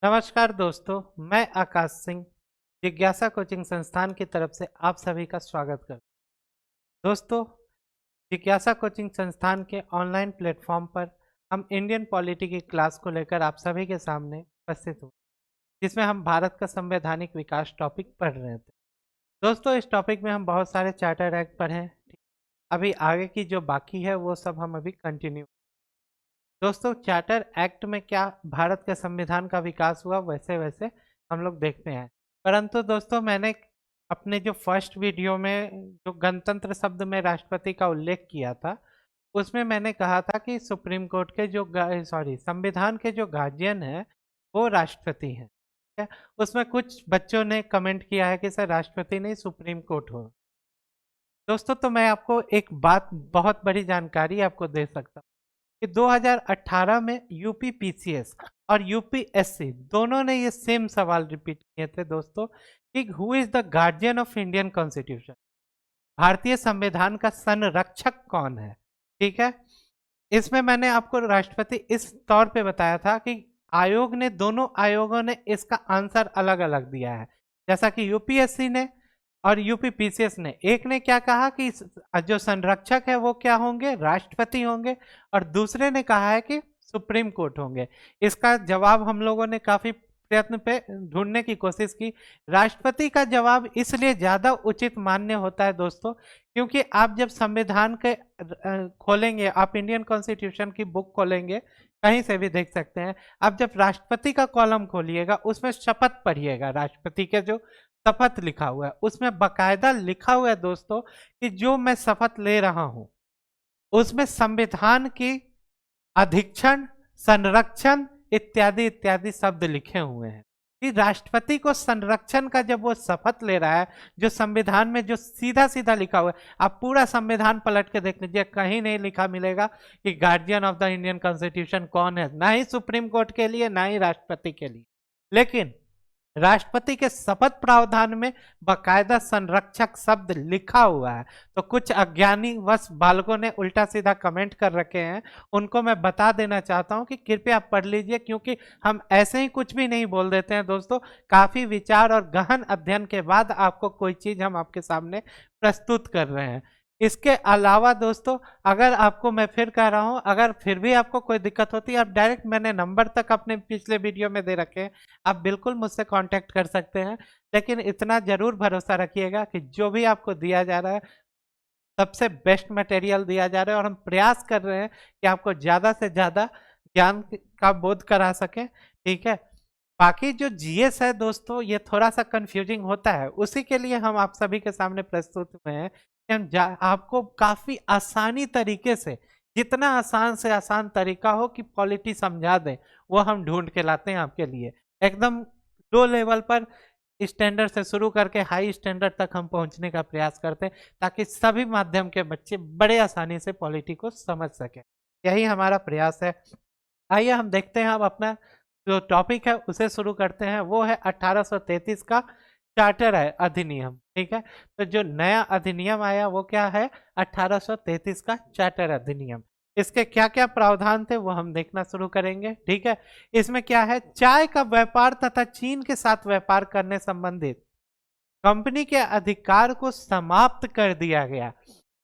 नमस्कार दोस्तों, मैं आकाश सिंह जिज्ञासा कोचिंग संस्थान की तरफ से आप सभी का स्वागत करता हूं। दोस्तों, जिज्ञासा कोचिंग संस्थान के ऑनलाइन प्लेटफॉर्म पर हम इंडियन पॉलिटी की क्लास को लेकर आप सभी के सामने उपस्थित हुए, जिसमें हम भारत का संवैधानिक विकास टॉपिक पढ़ रहे थे। दोस्तों, इस टॉपिक में हम बहुत सारे चार्टर एक्ट पढ़े हैं। अभी आगे की जो बाकी है वो सब हम अभी कंटिन्यू। दोस्तों, चार्टर एक्ट में क्या भारत के संविधान का विकास हुआ वैसे वैसे हम लोग देखते हैं। परंतु दोस्तों, मैंने अपने जो फर्स्ट वीडियो में जो गणतंत्र शब्द में राष्ट्रपति का उल्लेख किया था, उसमें मैंने कहा था कि सुप्रीम कोर्ट के जो संविधान के जो गार्जियन है वो राष्ट्रपति हैं। ठीक है? उसमें कुछ बच्चों ने कमेंट किया है कि सर राष्ट्रपति नहीं सुप्रीम कोर्ट हो। दोस्तों, तो मैं आपको एक बात, बहुत बड़ी जानकारी आपको दे सकता हूँ कि 2018 में यूपी पीसीएस और यूपीएससी दोनों ने ये सेम सवाल रिपीट किए थे दोस्तों कि who is the guardian of Indian constitution, भारतीय संविधान का संरक्षक कौन है। ठीक है, इसमें मैंने आपको राष्ट्रपति इस तौर पे बताया था कि दोनों आयोगों ने इसका आंसर अलग अलग दिया है। जैसा कि यूपीएससी ने और यूपी पीसीएस ने, एक ने क्या कहा कि जो संरक्षक है वो क्या होंगे, राष्ट्रपति होंगे, और दूसरे ने कहा है कि सुप्रीम कोर्ट होंगे। इसका जवाब हम लोगों ने काफी प्रयत्न पे ढूंढने की कोशिश की। राष्ट्रपति का जवाब इसलिए ज्यादा उचित मान्य होता है दोस्तों, क्योंकि आप जब संविधान के खोलेंगे, आप इंडियन कॉन्स्टिट्यूशन की बुक खोलेंगे, कहीं से भी देख सकते हैं, आप जब राष्ट्रपति का कॉलम खोलिएगा उसमें शपथ पढ़िएगा, राष्ट्रपति के जो शपथ लिखा हुआ है उसमें बकायदा लिखा हुआ है दोस्तों कि जो मैं शपथ ले रहा हूं उसमें संविधान की अधीक्षण, संरक्षण इत्यादि इत्यादि शब्द लिखे हुए हैं कि राष्ट्रपति को संरक्षण का जब वो शपथ ले रहा है, जो संविधान में जो सीधा सीधा लिखा हुआ है, आप पूरा संविधान पलट के देख लीजिए, कहीं नहीं लिखा मिलेगा कि guardian of the Indian constitution कौन है, ना ही सुप्रीम कोर्ट के लिए ना ही राष्ट्रपति के लिए। लेकिन राष्ट्रपति के शपथ प्रावधान में बकायदा संरक्षक शब्द लिखा हुआ है। तो कुछ अज्ञानी वश बालकों ने उल्टा सीधा कमेंट कर रखे हैं, उनको मैं बता देना चाहता हूं कि कृपया पढ़ लीजिए, क्योंकि हम ऐसे ही कुछ भी नहीं बोल देते हैं दोस्तों। काफी विचार और गहन अध्ययन के बाद आपको कोई चीज हम आपके सामने प्रस्तुत कर रहे हैं। इसके अलावा दोस्तों, अगर आपको, मैं फिर कह रहा हूं, अगर फिर भी आपको कोई दिक्कत होती है, आप डायरेक्ट, मैंने नंबर तक अपने पिछले वीडियो में दे रखे हैं, आप बिल्कुल मुझसे कांटेक्ट कर सकते हैं। लेकिन इतना जरूर भरोसा रखिएगा कि जो भी आपको दिया जा रहा है सबसे बेस्ट मटेरियल दिया जा रहा है, और हम प्रयास कर रहे हैं कि आपको ज्यादा से ज्यादा ज्ञान का बोध करा सकें। ठीक है, बाकी जो जीएस है दोस्तों, ये थोड़ा सा कंफ्यूजिंग होता है, उसी के लिए हम आप सभी के सामने प्रस्तुत हुए हैं कि हम आपको काफी आसानी तरीके से, जितना आसान से आसान तरीका हो कि पॉलिटी समझा दें, वो हम ढूंढ के लाते हैं आपके लिए। एकदम लो लेवल पर स्टैंडर्ड से शुरू करके हाई स्टैंडर्ड तक हम पहुंचने का प्रयास करते हैं, ताकि सभी माध्यम के बच्चे बड़े आसानी से पॉलिटी को समझ सकें। यही हमारा प्रयास है। आइए हम देखते हैं, अब अपना जो टॉपिक है उसे शुरू करते हैं। वो है 1833 का चार्टर है अधिनियम। ठीक है, तो जो नया अधिनियम आया वो क्या है, 1833 का चार्टर अधिनियम। इसके क्या क्या प्रावधान थे वो हम देखना शुरू करेंगे। ठीक है, इसमें क्या है, चाय का व्यापार तथा चीन के साथ व्यापार करने संबंधित कंपनी के अधिकार को समाप्त कर दिया गया।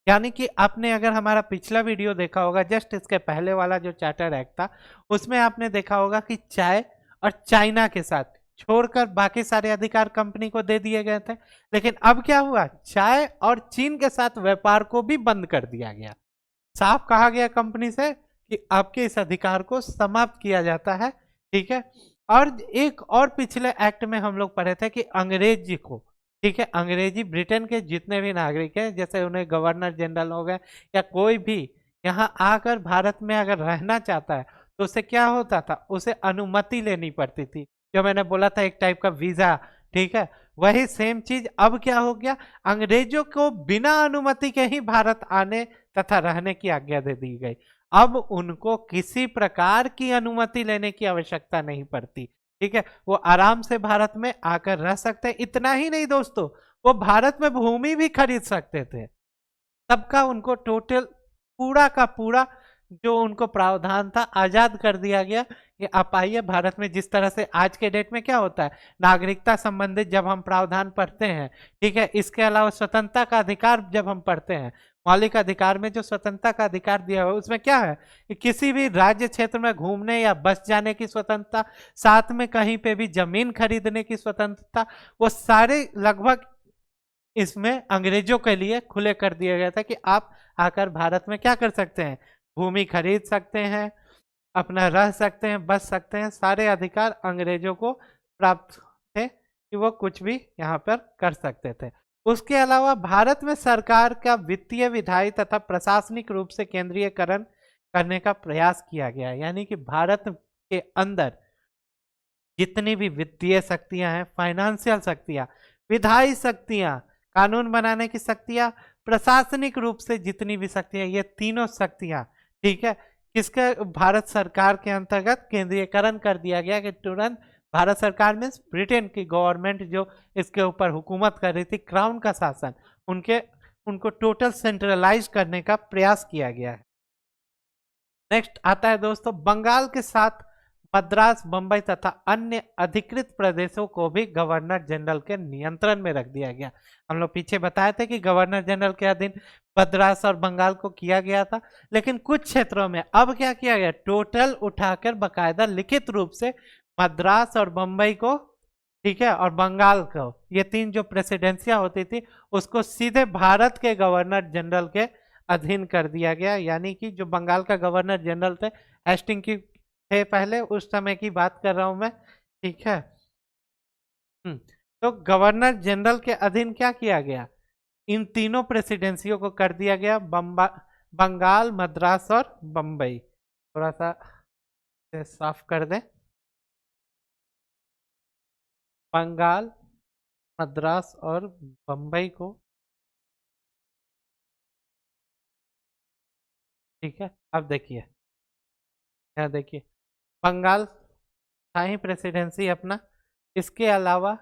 यानी कि आपने अगर हमारा पिछला वीडियो देखा होगा, जस्ट इसके पहले वाला जो चार्टर एक्ट था, उसमें आपने देखा होगा कि चाय और चाइना के साथ छोड़कर बाकी सारे अधिकार कंपनी को दे दिए गए थे। लेकिन अब क्या हुआ, चाय और चीन के साथ व्यापार को भी बंद कर दिया गया। साफ कहा गया कंपनी से कि आपके इस अधिकार को समाप्त किया जाता है। ठीक है, और एक और पिछले एक्ट में हम लोग पढ़े थे कि अंग्रेजी को, ठीक है, अंग्रेजी ब्रिटेन के जितने भी नागरिक हैं, जैसे उन्हें गवर्नर जनरल हो गए या कोई भी यहाँ आकर भारत में अगर रहना चाहता है तो उसे क्या होता था, उसे अनुमति लेनी पड़ती थी, जो मैंने बोला था एक टाइप का वीजा। ठीक है, वही सेम चीज अब क्या हो गया, अंग्रेजों को बिना अनुमति के ही भारत आने तथा रहने की आज्ञा दे दी गई। अब उनको किसी प्रकार की अनुमति लेने की आवश्यकता नहीं पड़ती। ठीक है, वो आराम से भारत में आकर रह सकते हैं। इतना ही नहीं दोस्तों, वो भारत में भूमि भी खरीद सकते थे। सबका उनको टोटल पूरा का पूरा जो उनको प्रावधान था आजाद कर दिया गया कि आप आइए भारत में। जिस तरह से आज के डेट में क्या होता है, नागरिकता संबंधित जब हम प्रावधान पढ़ते हैं, ठीक है, इसके अलावा स्वतंत्रता का अधिकार जब हम पढ़ते हैं, मौलिक अधिकार में जो स्वतंत्रता का अधिकार दिया हुआ उसमें क्या है कि किसी भी राज्य क्षेत्र में घूमने या बस जाने की स्वतंत्रता, साथ में कहीं पे भी जमीन खरीदने की स्वतंत्रता, वो सारे लगभग इसमें अंग्रेजों के लिए खुले कर दिया गया था कि आप आकर भारत में क्या कर सकते हैं, भूमि खरीद सकते हैं, अपना रह सकते हैं, बस सकते हैं। सारे अधिकार अंग्रेजों को प्राप्त थे कि वो कुछ भी यहाँ पर कर सकते थे। उसके अलावा भारत में सरकार का वित्तीय, विधायी तथा प्रशासनिक रूप से केंद्रीयकरण करने का प्रयास किया गया, यानी कि भारत के अंदर जितनी भी वित्तीय शक्तियां हैं, फाइनेंशियल शक्तियां, विधायी शक्तियां, कानून बनाने की शक्तियां, प्रशासनिक रूप से जितनी भी शक्तियां, ये तीनों शक्तियां, ठीक है, किसके, भारत सरकार के अंतर्गत केंद्रीयकरण कर दिया गया कि तुरंत भारत सरकार में ब्रिटेन की गवर्नमेंट जो इसके ऊपर हुकूमत कर रही थी, क्राउन का शासन, उनको टोटल सेंट्रलाइज करने का प्रयास किया गया है। नेक्स्ट आता है दोस्तों, बंगाल के साथ मद्रास, बंबई तथा अन्य अधिकृत प्रदेशों को भी गवर्नर जनरल के नियंत्रण में रख दिया गया। हम लोग पीछे बताए थे कि गवर्नर जनरल के अधीन मद्रास और बंगाल को किया गया था, लेकिन कुछ क्षेत्रों में अब क्या किया गया, टोटल उठाकर बकायदा लिखित रूप से मद्रास और बंबई को, ठीक है, और बंगाल को, ये तीन जो प्रेसिडेंसियां होती थी उसको सीधे भारत के गवर्नर जनरल के अधीन कर दिया गया। यानी कि जो बंगाल का गवर्नर जनरल थे, हेस्टिंग की थे पहले, उस समय की बात कर रहा हूं मैं, ठीक है। तो गवर्नर जनरल के अधीन क्या किया गया, इन तीनों प्रेसिडेंसियों को कर दिया गया, बंगाल, मद्रास और बंबई। थोड़ा सा साफ कर दें, बंगाल, मद्रास और बंबई को, ठीक है। अब देखिए, यहाँ देखिए, बंगाल शाही प्रेसिडेंसी अपना, इसके अलावा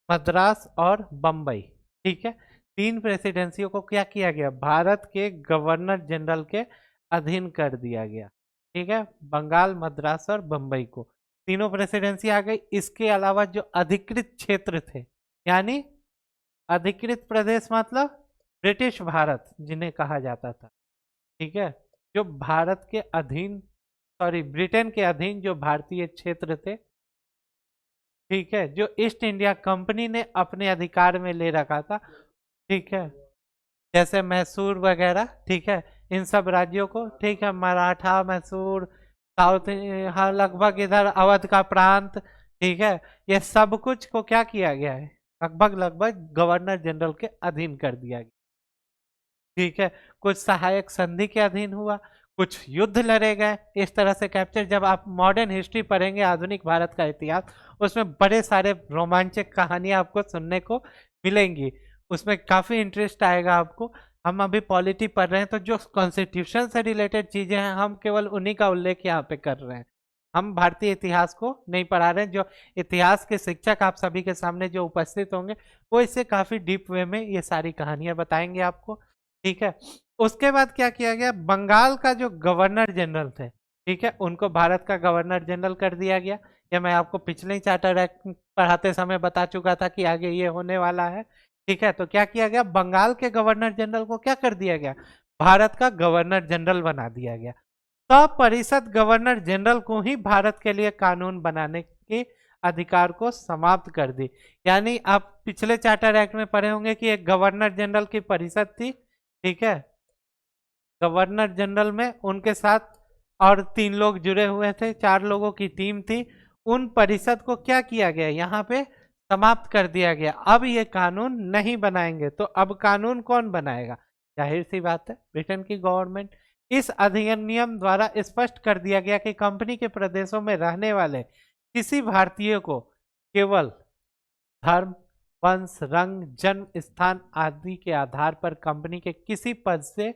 मद्रास और बंबई, ठीक है, तीन प्रेसिडेंसियों को क्या किया गया, भारत के गवर्नर जनरल के अधीन कर दिया गया, ठीक है। बंगाल, मद्रास और बंबई को तीनों प्रेसिडेंसी आ गई। इसके अलावा जो अधिकृत क्षेत्र थे, यानी अधिकृत प्रदेश मतलब ब्रिटिश भारत जिन्हें कहा जाता था, ठीक है, जो भारत के अधीन, सॉरी, ब्रिटेन के अधीन जो भारतीय क्षेत्र थे, ठीक है, जो ईस्ट इंडिया कंपनी ने अपने अधिकार में ले रखा था, ठीक है, जैसे मैसूर वगैरह, ठीक है, इन सब राज्यों को, ठीक है, मराठा, मैसूर, साउथ, हाँ, लगभग इधर अवध का प्रांत, ठीक है, ये सब कुछ को क्या किया गया है, लगभग गवर्नर जनरल के अधीन कर दिया गया, ठीक है। कुछ सहायक संधि के अधीन हुआ, कुछ युद्ध लड़े गए, इस तरह से कैप्चर। जब आप मॉडर्न हिस्ट्री पढ़ेंगे, आधुनिक भारत का इतिहास, उसमें बड़े सारे रोमांचक कहानियां आपको सुनने को मिलेंगी, उसमें काफी इंटरेस्ट आएगा आपको। हम अभी पॉलिटी पढ़ रहे हैं, तो जो कॉन्स्टिट्यूशन से रिलेटेड चीजें हैं, हम केवल उन्हीं का उल्लेख यहाँ पे कर रहे हैं, हम भारतीय इतिहास को नहीं पढ़ा रहे हैं। जो इतिहास के शिक्षक आप सभी के सामने जो उपस्थित होंगे, वो इससे काफी डीप वे में ये सारी कहानियां बताएंगे आपको, ठीक है। उसके बाद क्या किया गया, बंगाल का जो गवर्नर जनरल थे, ठीक है, उनको भारत का गवर्नर जनरल कर दिया गया। ये मैं आपको पिछले ही चार्टर पढ़ाते समय बता चुका था कि आगे ये होने वाला है, ठीक है। तो क्या किया गया, बंगाल के गवर्नर जनरल को क्या कर दिया गया, भारत का गवर्नर जनरल बना दिया गया। तब परिषद गवर्नर जनरल को ही भारत के लिए कानून बनाने के अधिकार को समाप्त कर दी। यानी आप पिछले चार्टर एक्ट में पढ़े होंगे कि एक गवर्नर जनरल की परिषद थी, ठीक है, गवर्नर जनरल में उनके साथ और 3 लोग जुड़े हुए थे, 4 लोगों की टीम थी। उन परिषद को क्या किया गया, यहाँ पे समाप्त कर दिया गया। अब ये कानून नहीं बनाएंगे, तो अब कानून कौन बनाएगा, जाहिर सी बात है ब्रिटेन की गवर्नमेंट। इस अधिनियम द्वारा स्पष्ट कर दिया गया कि कंपनी के प्रदेशों में रहने वाले किसी भारतीय को केवल धर्म, वंश, रंग, जन्म स्थान आदि के आधार पर कंपनी के किसी पद से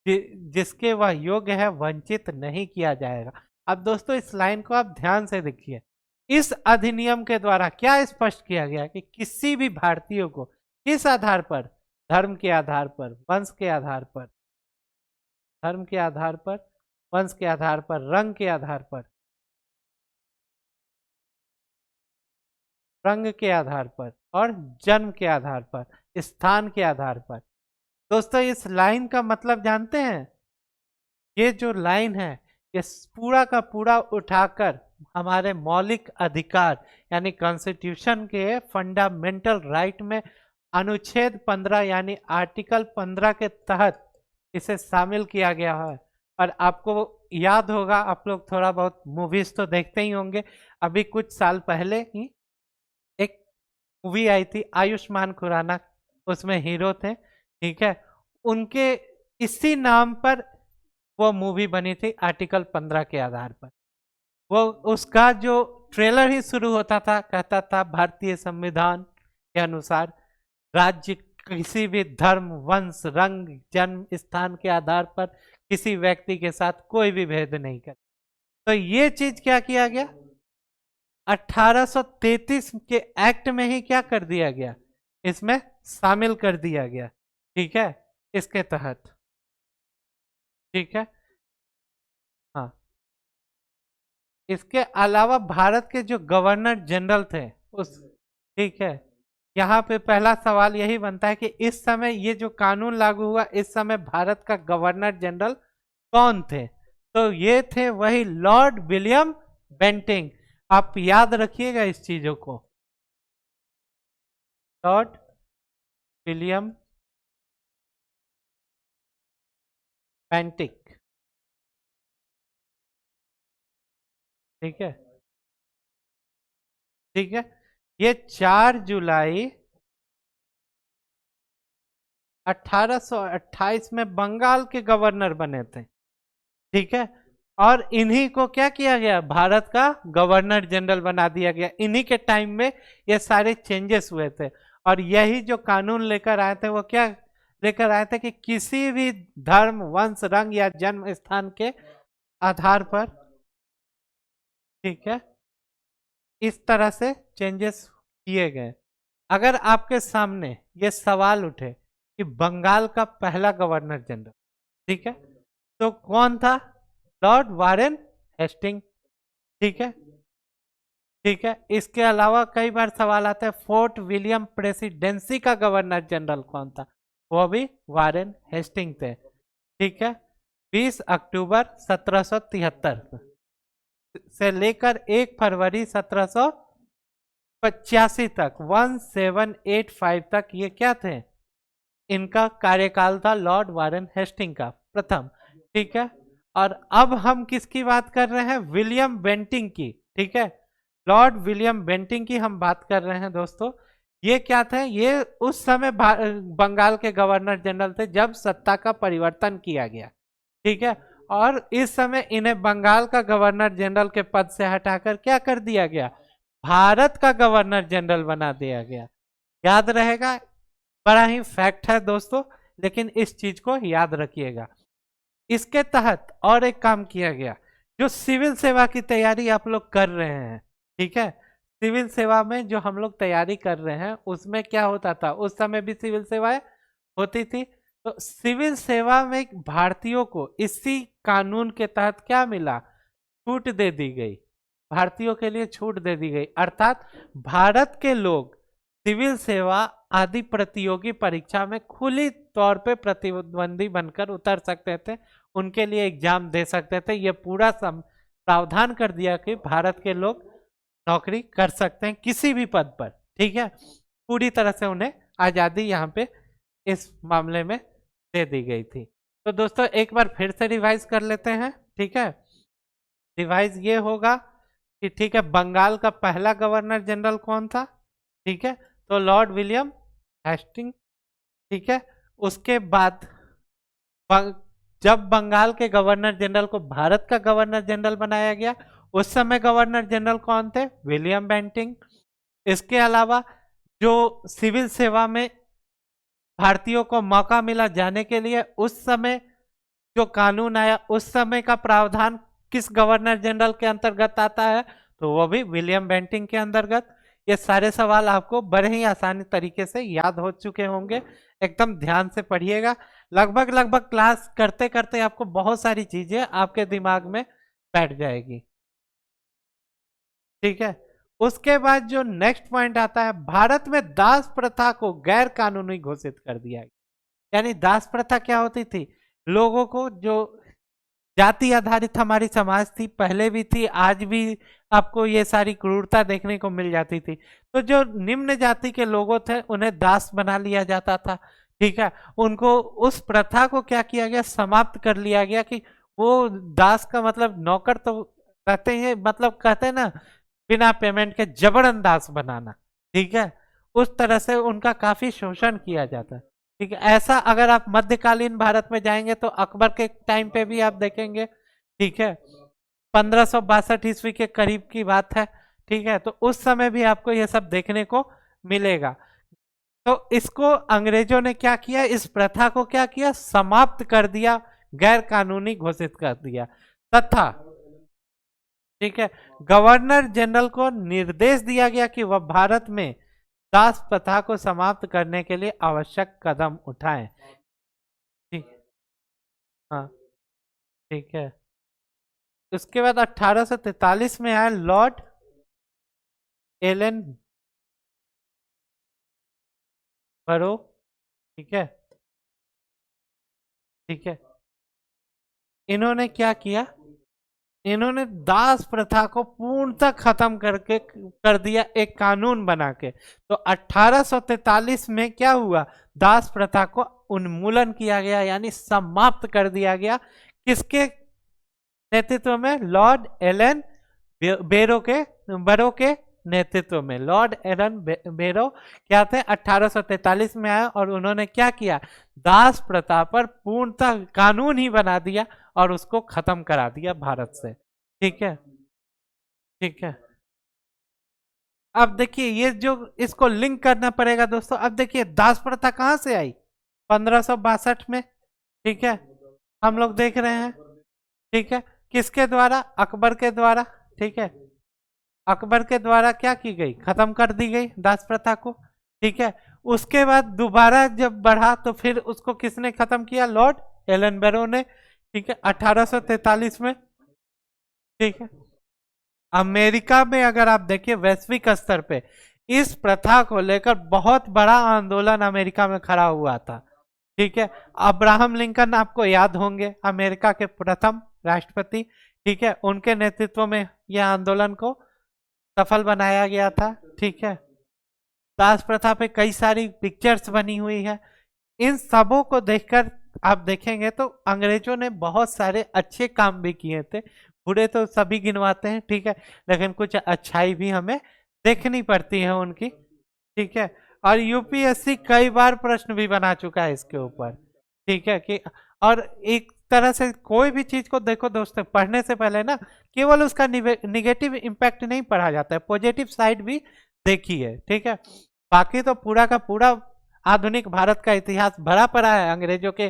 जिसके वह योग्य है वंचित नहीं किया जाएगा। अब दोस्तों इस लाइन को आप ध्यान से देखिए, इस अधिनियम के द्वारा क्या स्पष्ट किया गया कि किसी भी भारतीय को किस आधार पर, धर्म के आधार पर, वंश के आधार पर, धर्म के आधार पर, वंश के आधार पर, रंग के आधार पर, रंग के आधार पर और जन्म के आधार पर, स्थान के आधार पर। दोस्तों इस लाइन का मतलब जानते हैं? ये जो लाइन है ये पूरा का पूरा उठाकर हमारे मौलिक अधिकार यानी कॉन्स्टिट्यूशन के फंडामेंटल राइट में अनुच्छेद 15 यानी आर्टिकल 15 के तहत इसे शामिल किया गया है। और आपको याद होगा, आप लोग थोड़ा बहुत मूवीज तो देखते ही होंगे, अभी कुछ साल पहले ही एक मूवी आई थी आयुष्मान खुराना, उसमें हीरो थे, ठीक है, उनके इसी नाम पर वो मूवी बनी थी आर्टिकल 15 के आधार पर। वो उसका जो ट्रेलर ही शुरू होता था, कहता था भारतीय संविधान के अनुसार राज्य किसी भी धर्म, वंश, रंग, जन्म स्थान के आधार पर किसी व्यक्ति के साथ कोई भी भेद नहीं कर। तो ये चीज क्या किया गया, 1833 के एक्ट में ही क्या कर दिया गया, इसमें शामिल कर दिया गया, ठीक है, इसके तहत, ठीक है। हाँ, इसके अलावा भारत के जो गवर्नर जनरल थे उस, ठीक है, यहाँ पे पहला सवाल यही बनता है कि इस समय ये जो कानून लागू हुआ, इस समय भारत का गवर्नर जनरल कौन थे? तो ये थे वही लॉर्ड विलियम बेंटिंग। आप याद रखिएगा इस चीजों को, लॉर्ड विलियम बेंटिंग, ठीक है, ठीक है। ये 4 जुलाई 1828 में बंगाल के गवर्नर बने थे, ठीक है। और इन्हीं को क्या किया गया, भारत का गवर्नर जनरल बना दिया गया। इन्हीं के टाइम में ये सारे चेंजेस हुए थे। और यही जो कानून लेकर आए थे वो क्या लेकर आए थे कि किसी भी धर्म, वंश, रंग या जन्म स्थान के आधार पर, ठीक है, इस तरह से चेंजेस किए गए। अगर आपके सामने ये सवाल उठे कि बंगाल का पहला गवर्नर जनरल, ठीक है, तो कौन था? लॉर्ड वारेन हेस्टिंग, ठीक है, ठीक है। इसके अलावा कई बार सवाल आता है फोर्ट विलियम प्रेसिडेंसी का गवर्नर जनरल कौन था? वो भी वारेन हेस्टिंग थे, ठीक है। 20 अक्टूबर 1773 से लेकर 1 फरवरी 1785 तक, 1785 तक ये क्या थे, इनका कार्यकाल था लॉर्ड वारेन हेस्टिंग का प्रथम, ठीक है। और अब हम किसकी बात कर रहे हैं? विलियम बेंटिंग की, ठीक है, लॉर्ड विलियम बेंटिंग की हम बात कर रहे हैं दोस्तों। ये क्या थे? ये उस समय बंगाल के गवर्नर जनरल थे जब सत्ता का परिवर्तन किया गया, ठीक है। और इस समय इन्हें बंगाल का गवर्नर जनरल के पद से हटाकर क्या कर दिया गया, भारत का गवर्नर जनरल बना दिया गया। याद रहेगा, बड़ा ही फैक्ट है दोस्तों, लेकिन इस चीज को याद रखिएगा। इसके तहत और एक काम किया गया, जो सिविल सेवा की तैयारी आप लोग कर रहे हैं, ठीक है, सिविल सेवा में जो हम लोग तैयारी कर रहे हैं उसमें क्या होता था, उस समय भी सिविल सेवाएं होती थी। तो सिविल सेवा में भारतीयों को इसी कानून के तहत क्या मिला, छूट दे दी गई, भारतीयों के लिए छूट दे दी गई। अर्थात भारत के लोग सिविल सेवा आदि प्रतियोगी परीक्षा में खुली तौर पे प्रतिद्वंदी बनकर उतर सकते थे, उनके लिए एग्जाम दे सकते थे। ये पूरा प्रावधान कर दिया कि भारत के लोग नौकरी कर सकते हैं किसी भी पद पर, ठीक है, पूरी तरह से उन्हें आजादी यहाँ पे इस मामले में दे दी गई थी। तो दोस्तों एक बार फिर से रिवाइज कर लेते हैं, ठीक है। रिवाइज ये होगा कि, ठीक है, बंगाल का पहला गवर्नर जनरल कौन था, ठीक है, तो लॉर्ड विलियम हेस्टिंग, ठीक है। उसके बाद जब बंगाल के गवर्नर जनरल को भारत का गवर्नर जनरल बनाया गया, उस समय गवर्नर जनरल कौन थे, विलियम बेंटिंग। इसके अलावा जो सिविल सेवा में भारतीयों को मौका मिला जाने के लिए, उस समय जो कानून आया उस समय का प्रावधान किस गवर्नर जनरल के अंतर्गत आता है, तो वो भी विलियम बेंटिंग के अंतर्गत। ये सारे सवाल आपको बड़े ही आसानी तरीके से याद हो चुके होंगे, एकदम ध्यान से पढ़िएगा। लगभग लगभग क्लास करते करते आपको बहुत सारी चीजें आपके दिमाग में बैठ जाएगी। ठीक है, उसके बाद जो नेक्स्ट पॉइंट आता है, भारत में दास प्रथा को गैर कानूनी घोषित कर दिया गया। यानी दास प्रथा क्या होती थी, लोगों को जो जाति आधारित हमारी समाज थी, पहले भी थी, आज भी आपको ये सारी क्रूरता देखने को मिल जाती थी। तो जो निम्न जाति के लोगों थे उन्हें दास बना लिया जाता था। ठीक है, उनको उस प्रथा को क्या किया गया, समाप्त कर लिया गया कि वो दास का मतलब नौकर तो कहते हैं, मतलब कहते हैं ना बिना पेमेंट के जबरन दास बनाना। ठीक है, उस तरह से उनका काफी शोषण किया जाता है। ठीक है, ऐसा अगर आप मध्यकालीन भारत में जाएंगे तो अकबर के टाइम पे भी आप देखेंगे। ठीक है, 1562 ईस्वी के करीब की बात है। ठीक है, तो उस समय भी आपको यह सब देखने को मिलेगा। तो इसको अंग्रेजों ने क्या किया, इस प्रथा को क्या किया, समाप्त कर दिया, गैर कानूनी घोषित कर दिया। तथा ठीक है, गवर्नर जनरल को निर्देश दिया गया कि वह भारत में दास प्रथा को समाप्त करने के लिए आवश्यक कदम उठाएं। ठीक, हाँ, ठीक है। उसके बाद 1843 में आया लॉर्ड एलन बरो। ठीक है, ठीक है, इन्होंने क्या किया, इन्होंने दास प्रथा को पूर्णतः खत्म करके कर दिया एक कानून बना के। तो 1843 में क्या हुआ, दास प्रथा को उन्मूलन किया गया, यानी समाप्त कर दिया गया। किसके नेतृत्व में, लॉर्ड एलन बरो के नेतृत्व में। लॉर्ड एलन बेरो क्या थे, 1843 में आए और उन्होंने क्या किया, दास प्रथा पर पूर्णतः कानून ही बना दिया और उसको खत्म करा दिया भारत से। ठीक है, ठीक है। अब देखिए ये जो इसको लिंक करना पड़ेगा दोस्तों। अब देखिए दास प्रथा कहां से आई, 1562 में। ठीक है, हम लोग देख रहे हैं। ठीक है, किसके द्वारा, अकबर के द्वारा। ठीक है, अकबर के द्वारा क्या की गई, खत्म कर दी गई दास प्रथा को। ठीक है, उसके बाद दोबारा जब बढ़ा तो फिर उसको किसने खत्म किया, लॉर्ड एलन बेरो ने। ठीक है, 1843 में। ठीक है, अमेरिका में अगर आप देखिए वैश्विक स्तर पे इस प्रथा को लेकर बहुत बड़ा आंदोलन अमेरिका में खड़ा हुआ था। ठीक है, अब्राहम लिंकन आपको याद होंगे, अमेरिका के प्रथम राष्ट्रपति। ठीक है, उनके नेतृत्व में यह आंदोलन को सफल बनाया गया था। ठीक है, दास प्रथा पे कई सारी पिक्चर्स बनी हुई है। इन सबों को देखकर आप देखेंगे तो अंग्रेजों ने बहुत सारे अच्छे काम भी किए थे, बुरे तो सभी गिनवाते हैं। ठीक है, लेकिन कुछ अच्छाई भी हमें देखनी पड़ती है उनकी। ठीक है, और यूपीएससी कई बार प्रश्न भी बना चुका है इसके ऊपर। ठीक है कि और एक तरह से कोई भी चीज को देखो दोस्तों, पढ़ने से पहले ना केवल उसका निगेटिव इम्पैक्ट नहीं पढ़ा जाता है, पॉजिटिव साइड भी देखी है। ठीक है, बाकी तो पूरा का पूरा आधुनिक भारत का इतिहास भरा पड़ा है अंग्रेजों के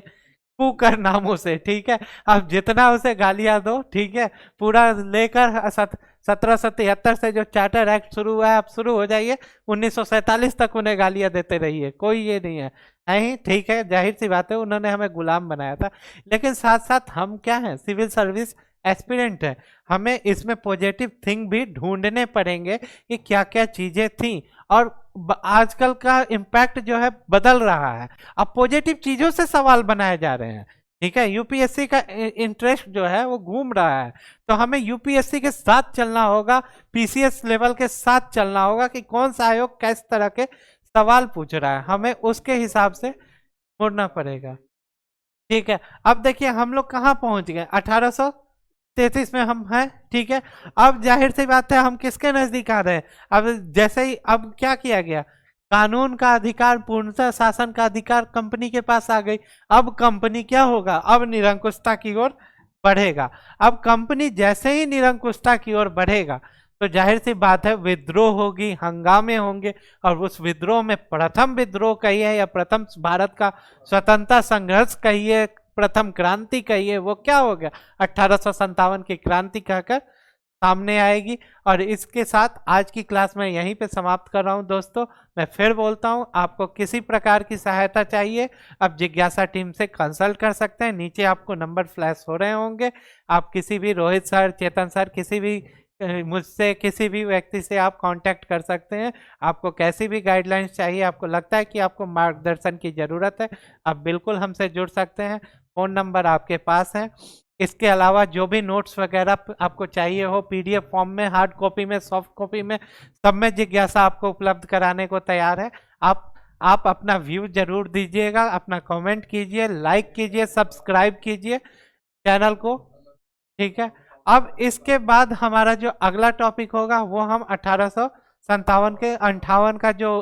कुकर नामों से। ठीक है, अब जितना उसे गालियां दो, ठीक है, पूरा लेकर 1773 से जो चार्टर एक्ट शुरू हुआ है, आप शुरू हो जाइए 1947 तक उन्हें गालियां देते रहिए, कोई ये नहीं है। नहीं, ठीक है, जाहिर सी बात है उन्होंने हमें गुलाम बनाया था, लेकिन साथ साथ हम क्या हैं, सिविल सर्विस एस्पिरेंट है, हमें इसमें पॉजिटिव थिंग भी ढूंढने पड़ेंगे कि क्या क्या चीजें थी। और आजकल का इम्पैक्ट जो है बदल रहा है, अब पॉजिटिव चीजों से सवाल बनाए जा रहे हैं। ठीक है, यूपीएससी का इंटरेस्ट जो है वो घूम रहा है, तो हमें यूपीएससी के साथ चलना होगा, पीसीएस लेवल के साथ चलना होगा कि कौन सा आयोग किस तरह के सवाल पूछ रहा है, हमें उसके हिसाब से मुड़ना पड़ेगा। ठीक है, अब देखिए हम लोग कहाँ पहुंच गए, 1833 में हम हैं। ठीक है, अब जाहिर सी बात है हम किसके नजदीक आ रहे हैं, अब जैसे ही अब क्या किया गया, कानून का अधिकार, पूर्णतः शासन का अधिकार कंपनी के पास आ गई। अब कंपनी क्या होगा, अब निरंकुशता की ओर बढ़ेगा। अब कंपनी जैसे ही निरंकुशता की ओर बढ़ेगा तो जाहिर सी बात है विद्रोह होगी, हंगामे होंगे, और उस विद्रोह में प्रथम विद्रोह कहिए या प्रथम भारत का स्वतंत्रता संघर्ष कहिए, प्रथम क्रांति कहिए, वो क्या हो गया, 1857 की क्रांति कहकर सामने आएगी। और इसके साथ आज की क्लास मैं यहीं पे समाप्त कर रहा हूं दोस्तों। मैं फिर बोलता हूं, आपको किसी प्रकार की सहायता चाहिए आप जिज्ञासा टीम से कंसल्ट कर सकते हैं। नीचे आपको नंबर फ्लैश हो रहे होंगे, आप किसी भी रोहित सर, चेतन सर, किसी भी मुझसे किसी भी व्यक्ति से आप कांटेक्ट कर सकते हैं। आपको कैसी भी गाइडलाइंस चाहिए, आपको लगता है कि आपको मार्गदर्शन की ज़रूरत है, आप बिल्कुल हमसे जुड़ सकते हैं। फ़ोन नंबर आपके पास है। इसके अलावा जो भी नोट्स वगैरह आपको चाहिए हो, पीडीएफ फॉर्म में, हार्ड कॉपी में, सॉफ्ट कॉपी में, सब में जिज्ञासा आपको उपलब्ध कराने को तैयार है। आप अपना व्यू जरूर दीजिएगा, अपना कमेंट कीजिए, लाइक कीजिए, सब्सक्राइब कीजिए चैनल को, ठीक है। अब इसके बाद हमारा जो अगला टॉपिक होगा वो हम 1857 के 58 का जो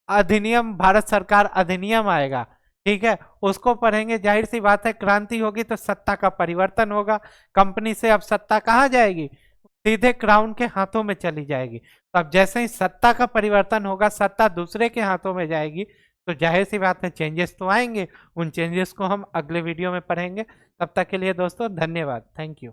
अधिनियम, भारत सरकार अधिनियम आएगा, ठीक है, उसको पढ़ेंगे। जाहिर सी बात है, क्रांति होगी तो सत्ता का परिवर्तन होगा। कंपनी से अब सत्ता कहाँ जाएगी? सीधे क्राउन के हाथों में चली जाएगी। तो अब जैसे ही सत्ता का परिवर्तन होगा, सत्ता दूसरे के हाथों में जाएगी, तो जाहिर सी बात है चेंजेस तो आएंगे। उन चेंजेस को हम अगले वीडियो में पढ़ेंगे। तब तक के लिए दोस्तों धन्यवाद, थैंक यू।